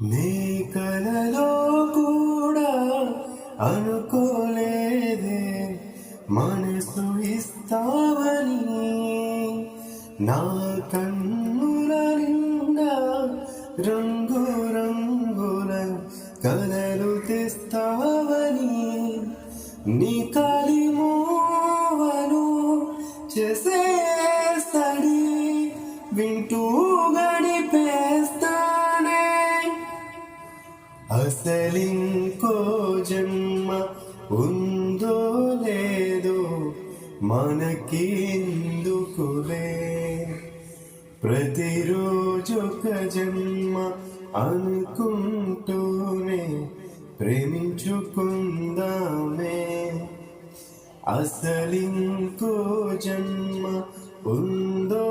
నీ కలలో కూడా అనుకోలేదే మనసు ఇస్తావని. నా కన్నుల నిండా రంగు రంగుల కలలు తెస్తావని. నీ కాలి మోవను చేసేస్తడి వింటూ గడిపేస్తానే. అసలింకో జన్మ ఉందో లేదో మనకెందుకులే, ప్రతిరోజొక జన్మ అనుకుంటూనే ప్రేమించుకుందామే. అసలింకో జన్మ ఉందో